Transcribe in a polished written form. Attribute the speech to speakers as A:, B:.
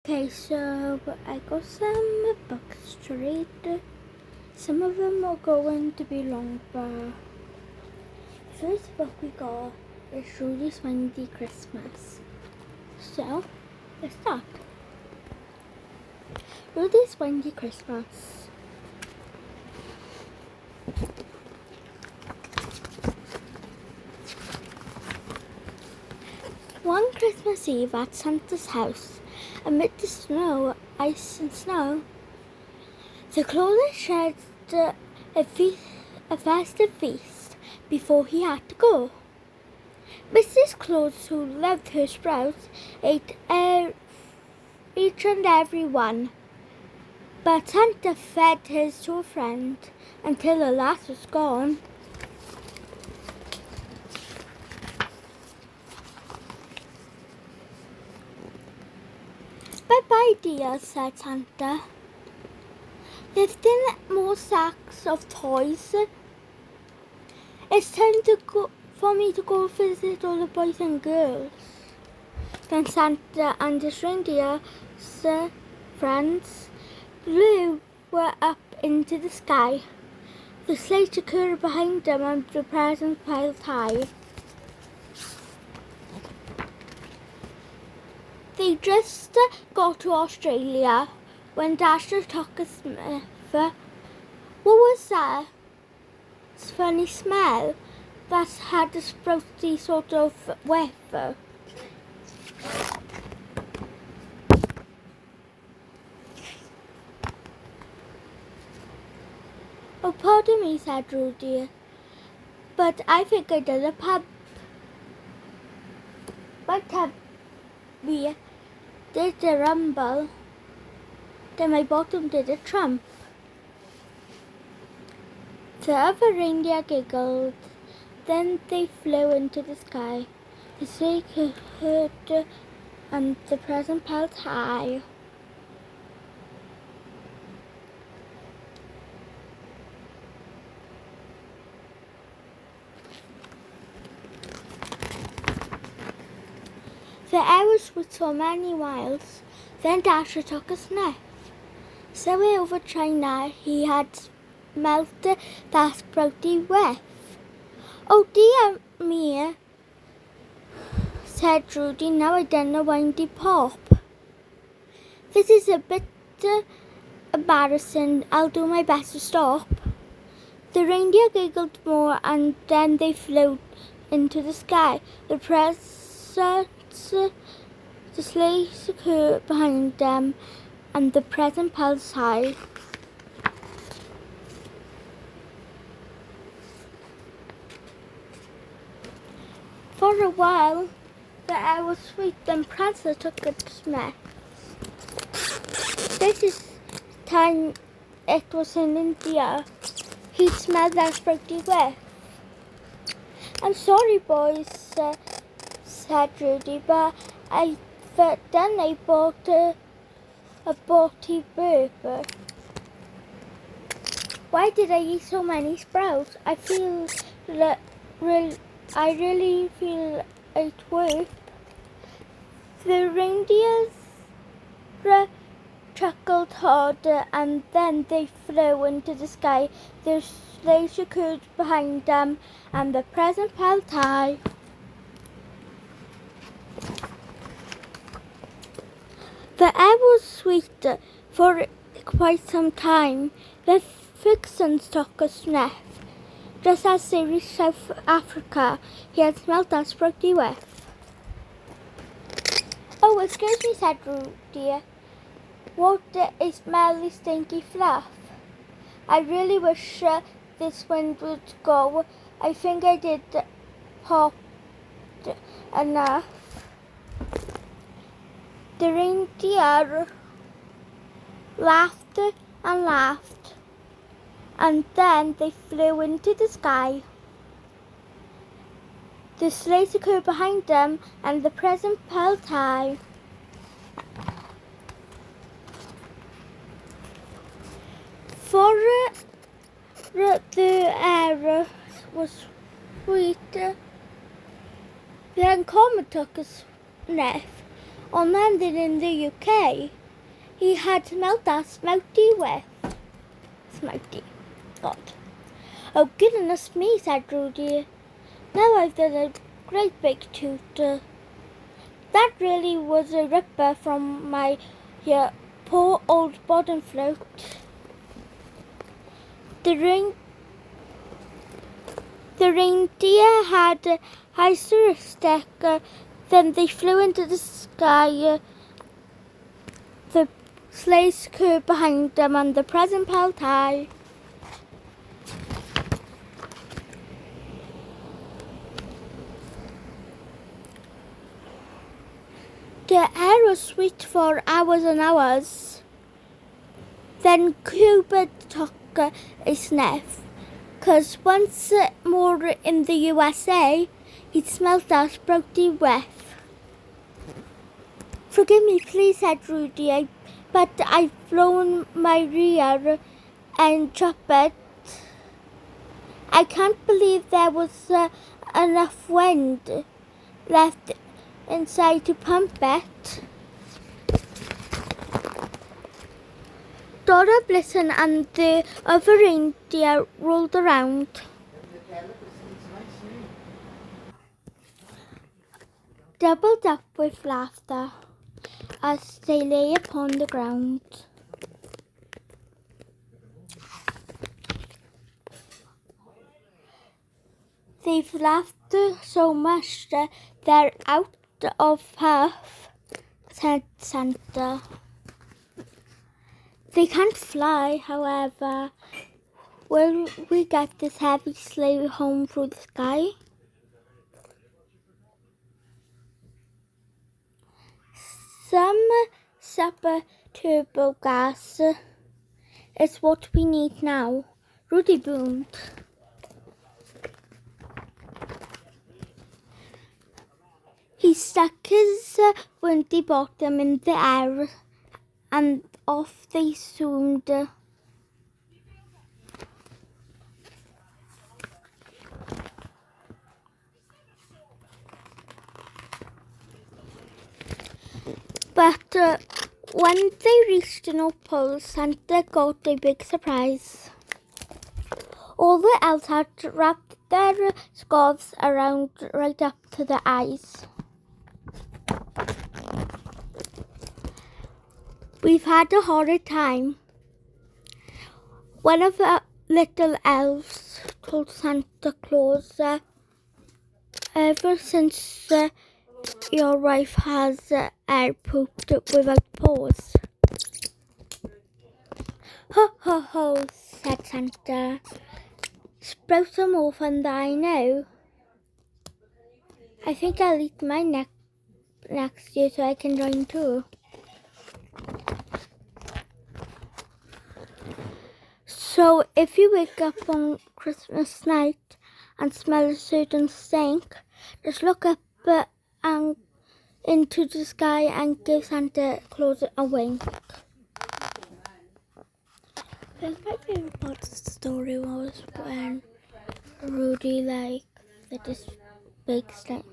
A: Okay, so I got some books to read. Some of them are going to be long, but the first book we got is Rudeys Windy Christmas. So, let's start. Rudeys Windy Christmas. One Christmas Eve at Santa's house, amid the snow, ice and snow, the closer shared a festive feast before he had to go. Mrs. Claus, who loved her sprouts, ate each and every one, but Santa fed his to a friend until the last was gone. "Bye-bye, dear," said Santa, lifting more sacks of toys. "It's time for me to go visit all the boys and girls." Then Santa and his reindeer's friends flew up into the sky. The sleigh occurred behind them and the presents piled high. They just got to Australia when Dasher took a sniff. What was that funny smell that had a sprouty sort of whiff? "Oh, pardon me," said Rudy, "but I think I did a pub. But we did a rumble, then my bottom did a trump." The other reindeer giggled, then they flew into the sky. The sleigh heard and the present piled high. The air was sweet for many miles. Then Dasher took a sniff. Somewhere over China he had smelt that sprouty whiff. "Oh dear me," said Rudy, "now I done a windy pop. This is a bit embarrassing. I'll do my best to stop." The reindeer giggled more and then they flew into the sky. The sleigh occurred behind them and the present piled high. For a while, the air was sweet, then Prancer took a sniff. This time it was in India. He smelled that sprouty whiff. "I'm sorry, boys," said Rudy, "but then I bought a body burp. Why did I eat so many sprouts? I really feel it worked." The reindeers chuckled harder and then they flew into the sky. Their sleigh occurred behind them and the present piled high. The air was sweet for quite some time. The vixens took a sniff. Just as they reached South Africa, he had smelt that sprouty whiff. "Oh, excuse me," said Rudy. "What a smelly, stinky fluff. I really wish this wind would go. I think I did hot enough." The reindeer laughed and laughed, and then they flew into the sky. The sleigh occurred behind them and the present piled high. For the air was sweet, then Comet took a sniff. On landing in the UK, he had smelt that Smelty with. Smelty. God. Oh, goodness me, said Rudy. Now I've done a great big toot. That really was a ripper from my poor old bottom float. The reindeer had a higher stick. Then they flew into the sky. The sleighs curved behind them and the present piled high. The air was sweet for hours and hours. Then Cuba took a sniff, 'cause once more in the USA, he'd smelt that sprouty whiff. Forgive me, please, said Rudy, but I've blown my rear and trumpet. I can't believe there was enough wind left inside to pump it. Dora, Blitzen and the other reindeer rolled around. Doubled up with laughter as they lay upon the ground. They've laughed so much that they're out of puff, said Santa. They can't fly, however. Will we get this heavy sleigh home through the sky? Some super turbo gas is what we need now, Rudy boomed. He stuck his windy bottom in the air and off they zoomed. But when they reached the North Pole, Santa got a big surprise. All the elves had wrapped their scarves around right up to their eyes. We've had a horrid time. One of the little elves told Santa Claus, ever since your wife has air pooped without pause. Ho, ho, ho, said Santa. Sprout some more fun than I know. I think I'll eat mine next year so I can join too. So if you wake up on Christmas night and smell a certain stink, just look up and into the sky and give Santa Claus a wink. I think my favourite part of the story was when Rudy did this big stink.